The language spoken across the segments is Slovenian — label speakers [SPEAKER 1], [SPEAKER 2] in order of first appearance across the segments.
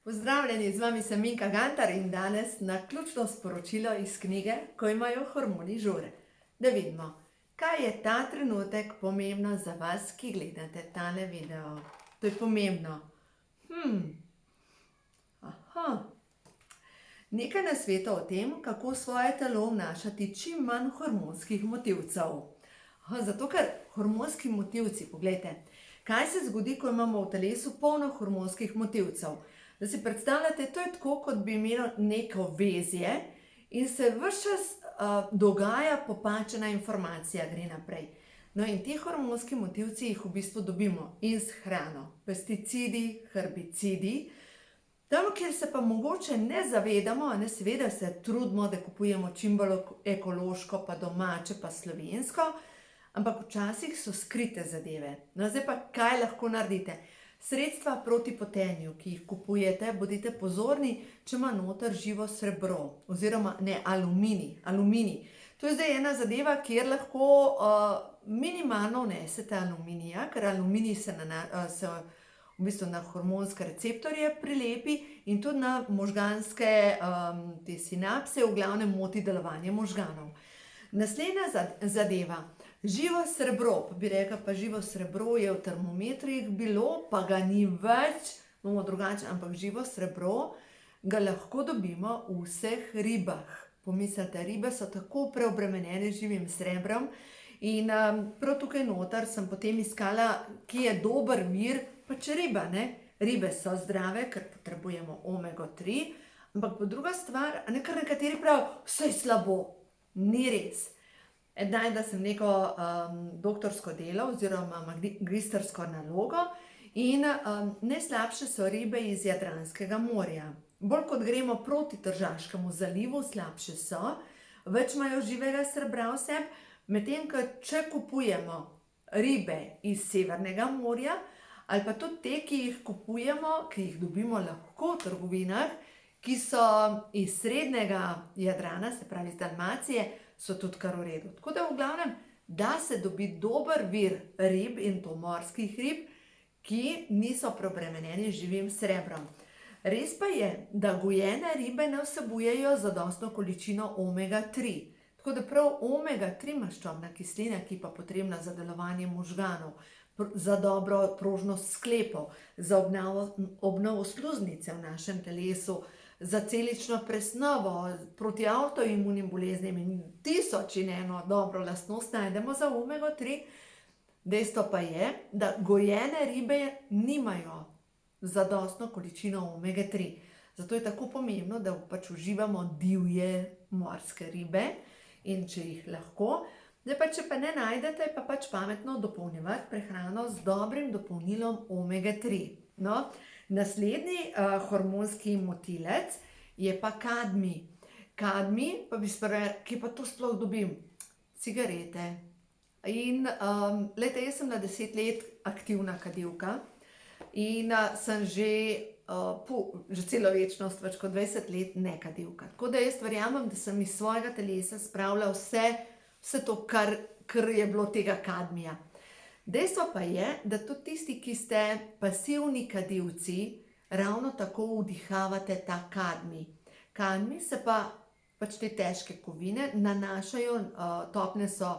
[SPEAKER 1] Pozdravljeni, z vami sem Minka Gantar in danes na ključno sporočilo iz knjige Ko imajo hormoni žure. Da vidimo, kaj je ta trenutek pomembno za vas, ki gledate tale video. To je pomembno. Nekaj nasvetov o tem, kako v svoje telo vnašati čim manj hormonskih motilcev. Zato, ker hormonski motilci, poglejte, kaj se zgodi, ko imamo v telesu polno hormonskih motilcev. Da si predstavljate, to je tako, kot bi imelo neko vezje in se ves čas dogaja popačena informacija, gre naprej. No in ti hormonski motilci jih v bistvu dobimo in s hrano, pesticidi, herbicidi. Tam, kjer se pa mogoče ne zavedamo, seveda se trudimo, da kupujemo čim bolj ekološko, pa domače, pa slovensko, ampak včasih so skrite zadeve. No zdaj pa, kaj lahko naredite? Sredstva proti potenju, ki jih kupujete, bodite pozorni, če ima noter živo srebro, oziroma ne, aluminij. To je zdaj ena zadeva, kjer lahko minimalno vnesete aluminija, ker aluminij se v bistvu na hormonske receptorje prilepi in tudi na možganske te sinapse, v glavnem moti delovanje možganov. Naslednja zadeva. Živo srebro, pa bi rekla, pa živo srebro je v termometrih bilo, pa ga ni več, bomo drugače, ampak živo srebro ga lahko dobimo v vseh ribah. Pomislite, ribe so tako preobremenjene živim srebrom in prav tukaj noter sem potem iskala, ki je dober vir, pač riba, ne? Ribe so zdrave, ker potrebujemo omega 3, ampak po druga stvar, kar nekateri pravijo, vse je slabo, ni res. Najda sem neko doktorsko delo oziroma magistrsko nalogo in najslabše so ribe iz Jadranskega morja. Bolj kot gremo proti Tržaškemu zalivu, slabše so, več imajo živega srebra v sebi, medtem ko če kupujemo ribe iz Severnega morja ali pa tudi te, ki jih kupujemo, ki jih dobimo lahko v trgovinah, ki so iz srednjega Jadrana, se pravi iz Dalmacije, so tudi kar v redu. Tako da v glavnem, da se dobi dober vir rib in to morskih rib, ki niso preobremenjeni živim srebrom. Res pa je, da gojene ribe ne vsebujejo zadostno količino omega 3. Tako da prav omega 3 maščobna kislina, ki pa potrebna za delovanje možganov, za dobro prožnost sklepov, za obnovo sluznice v našem telesu, za celično presnovo, proti avtoimunim boleznim in tisoč in eno dobro lastnost najdemo za omega 3. Dejstvo pa je, da gojene ribe nimajo zadostno količino omega 3. Zato je tako pomembno, da pač uživamo divje morske ribe in če jih lahko. Zdaj pa, če pa ne najdete, pa pač pametno dopolnjevati prehrano z dobrim dopolnilom omega 3. No, naslednji hormonski motilec je pa kadmij. Kadmij, pa bi sprva, kje pa to sploh dobim? Cigarete. In, glejte, jaz sem na 10 let aktivna kadilka in sem že celo večnost, več kot 20 let nekadilka. Tako da jaz verjamem, da sem iz svojega telesa spravila vse to, kar je bilo tega kadmija. Dejstvo pa je, da tudi tisti, ki ste pasivni kadilci, ravno tako vdihavate ta kadmij. Kadmij se pa, pač te težke kovine, nanašajo, topne so,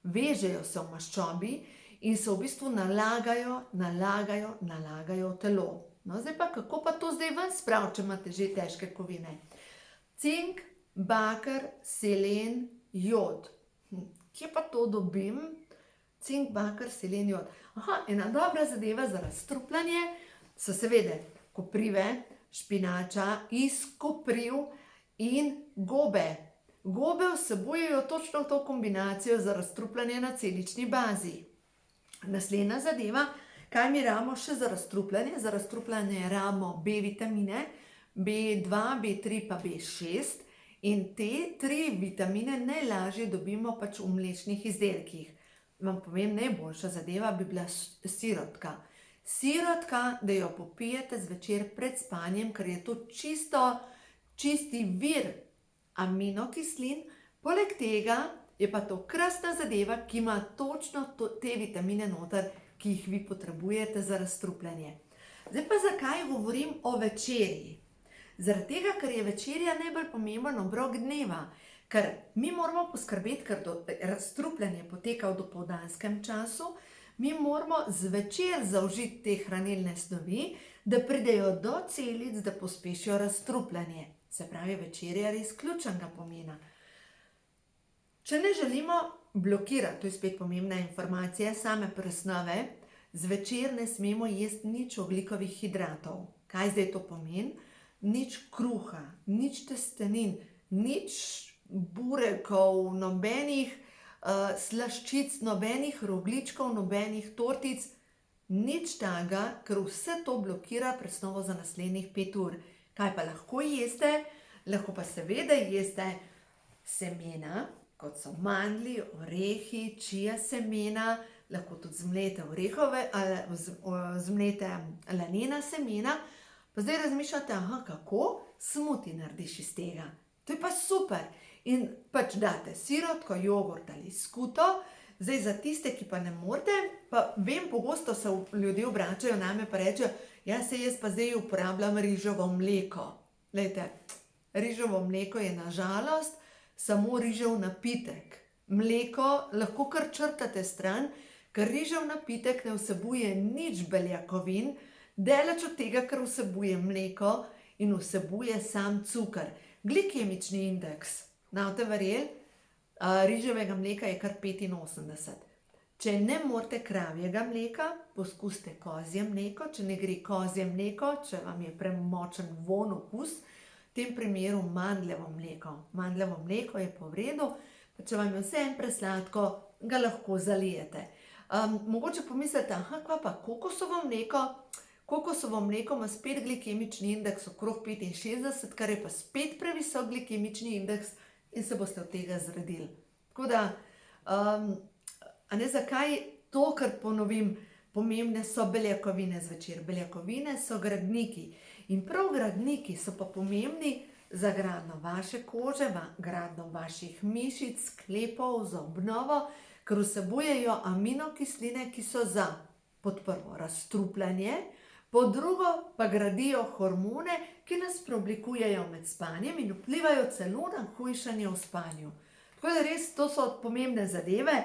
[SPEAKER 1] vežejo se v maščobi in se v bistvu nalagajo v telo. No, zdaj pa, kako pa to zdaj ven spraviti, če imate že težke kovine? Cink, baker, selen, jod. Kje pa to dobim? Cink, baker, selen, jod. Ena dobra zadeva za razstrupljanje so seveda koprive, špinača, iz kopriv in gobe. Gobe vsebujejo točno to kombinacijo za razstrupljanje na celični bazi. Naslednja zadeva, kaj mi rabimo še za razstrupljanje? Za razstrupljanje rabimo B vitamine, B2, B3 pa B6 in te 3 vitamine najlažje dobimo pač v mlečnih izdelkih. Vam povem, najboljša zadeva bi bila sirotka. Sirotka, da jo popijete zvečer pred spanjem, ker je to čisti vir aminokislin. Poleg tega je pa to krasna zadeva, ki ima točno te vitamine noter, ki jih vi potrebujete za razstrupljanje. Zdaj pa zakaj govorim o večerji? Zaradi tega, ker je večerja najbolj pomemben obrok dneva, ker mi moramo poskrbeti, ker razstrupljanje poteka v dopoldanskem času, mi moramo zvečer zaužiti te hranilne snovi, da pridejo do celic, da pospešijo razstrupljanje. Se pravi, večerja je res ključnega pomena. Če ne želimo blokirati, to je spet pomembna informacija, same presnove, zvečer ne smemo jesti nič ogljikovih hidratov. Kaj zdaj to pomeni? Nič kruha, nič testenin, nič burekov, nobenih slaščic, nobenih rogljičkov, nobenih tortic, nič tega, ker vse to blokira presnovo za naslednjih 5 ur. Kaj pa lahko jeste? Lahko pa seveda jeste semena, kot so mandlji, orehi, čija semena, lahko tudi zmlete lanena semena. Pa zdaj razmišljate, kako? Smuti narediš iz tega. To je pa super. In pač date sirotko, jogurt ali skuto. Zdaj za tiste, ki pa ne morete, pa vem, pogosto se ljudje obračajo name pa rečejo, ja, se jaz pa zdaj uporabljam riževo mleko. Glejte, riževo mleko je na žalost samo rižev napitek. Mleko lahko kar črtate stran, ker rižev napitek ne vsebuje nič beljakovin, daleč od tega, ker vsebuje mleko in vsebuje sam cukor. Glikemični indeks, ne boste verjeli, riževega mleka je kar 85. Če ne morete kravjega mleka, poskusite kozje mleko, če ne gre kozje mleko, če vam je premočen von, okus, v tem primeru mandljevo mleko. Mandljevo mleko je pa v redu, pa če vam je vseeno presladko, ga lahko zalijete. Mogoče pomislite, kaj pa kokosovo mleko? Kokosovo mleko ima spet glikemični indeks okrog 65, kar je pa spet previsok glikemični indeks in se boste od tega zredili. Tako da, zakaj to, kar ponovim, pomembne so beljakovine zvečer. Beljakovine so gradniki in prav gradniki so pa pomembni za gradnjo vaše kože, gradnjo vaših mišic, sklepov, za obnovo, ker vsebujejo aminokisline, ki so za pod prvo razstrupljanje, pod drugo pa gradijo hormone, ki nas preoblikujejo med spanjem in vplivajo celo na hujšanje v spanju. Tako da res, to so pomembne zadeve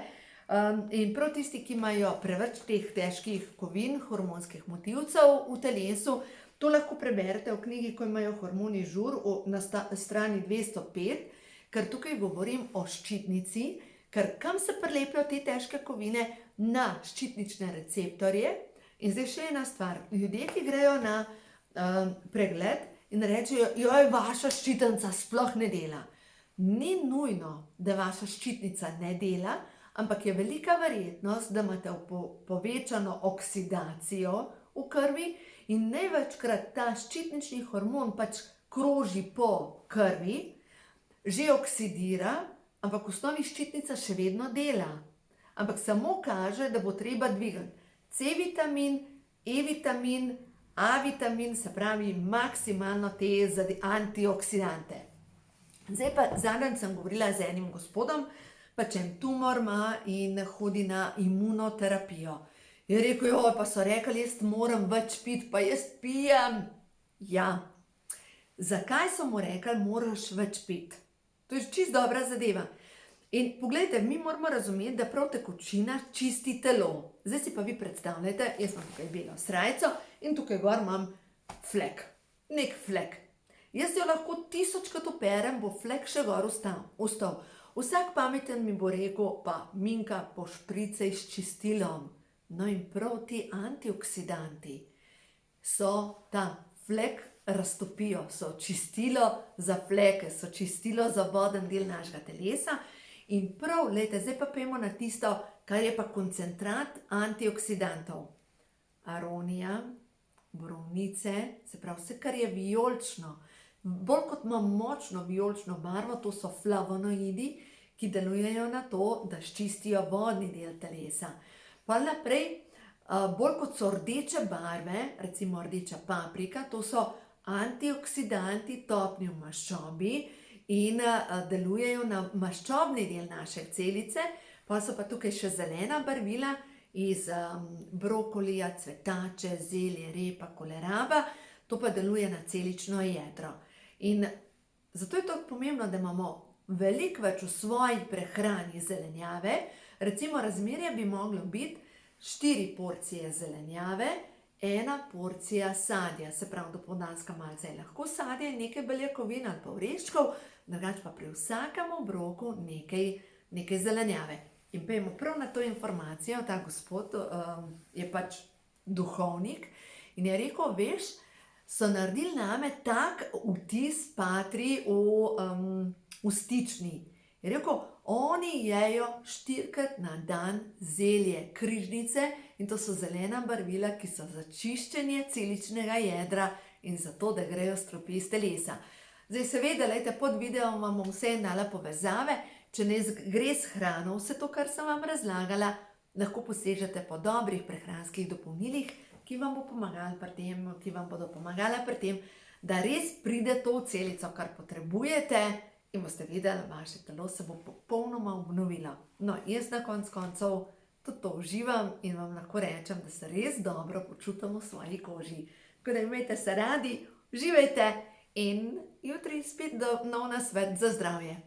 [SPEAKER 1] in prav tisti, ki imajo preveč teh težkih kovin, hormonskih motilcev v telesu, to lahko preberete v knjigi, ko imajo hormoni žur na strani 205, ker tukaj govorim o ščitnici, ker kam se prilepijo te težke kovine? Na ščitnične receptorje. In zdaj še ena stvar, ljudje, ki grejo na pregled in rečejo, joj, vaša ščitnica sploh ne dela. Ni nujno, da vaša ščitnica ne dela, ampak je velika verjetnost, da imate povečano oksidacijo v krvi in največkrat ta ščitnični hormon pač kroži po krvi, že oksidira, ampak v osnovi ščitnica še vedno dela. Ampak samo kaže, da bo treba dvigati C-vitamin, E-vitamin, A-vitamin, se pravi maksimalno te antioksidante. Zdaj pa zadnjič sem govorila z enim gospodom, pač en tumor ima in hodi na imunoterapijo. Je rekel, joj, pa so rekli, jaz moram več piti, pa jaz pijem. Ja, zakaj so mu rekli, moraš več piti? To je čisto dobra zadeva. In poglejte, mi moramo razumeti, da prav tekočina čisti telo. Zdaj si pa vi predstavljate, jaz imam tukaj belo srajco in tukaj gor imam flek. Nek flek. Jaz jo lahko 1000krat operem, bo flek še gor ostal. Vsak pameten mi bo rekel, pa Minka, pošpricaj s čistilom. No in prav ti antioksidanti so ta flek raztopijo, so čistilo za fleke, so čistilo za voden del našega telesa. In prav, glejte, zdaj pa pojmo na tisto, kar je pa koncentrat antioksidantov. Aronija, borovnice, se pravi vse, kar je vijolično. Bolj kot ima močno vijolično barvo, to so flavonoidi, ki delujejo na to, da ščistijo vodni del telesa. Pa naprej, bolj kot so rdeče barve, recimo rdeča paprika, to so antioksidanti topni v maščobi, in delujejo na maščobni del naše celice, pa so pa tukaj še zelena barvila iz brokolija, cvetače, zelje, repa, koleraba, to pa deluje na celično jedro. In zato je tako pomembno, da imamo veliko več v svoji prehrani zelenjave. Recimo razmerje bi moglo biti 4 porcije zelenjave, 1 porcija sadja, se pravi dopoldanska malica je lahko sadje, nekaj beljakovin ali pa oreščkov, drugače pa pri vsakem obroku nekaj zelenjave. In pojmo prav na to informacijo, ta gospod je pač duhovnik in je rekel, veš, so naredili name tak vtis Patri v Stični. Je rekel, oni jejo 4-krat na dan zelje, križnice in to so zelena barvila, ki so za čiščenje celičnega jedra in zato, da grejo stropi iz telesa. Zdaj seveda, lejte, pod videom vam bom vse dala povezave, če ne gre s hrano vse to, kar sem vam razlagala, lahko posežete po dobrih prehranskih dopolnilih, ki vam bodo pomagala pri tem, da res pride to v celico, kar potrebujete, in boste videli, vaše telo se bo popolnoma obnovilo. No, jaz na koncu koncev tudi to uživam in vam lahko rečem, da se res dobro počutim v svoji koži. Tako da imejte se radi, uživajte in jutri spet nov nasvet za zdravje.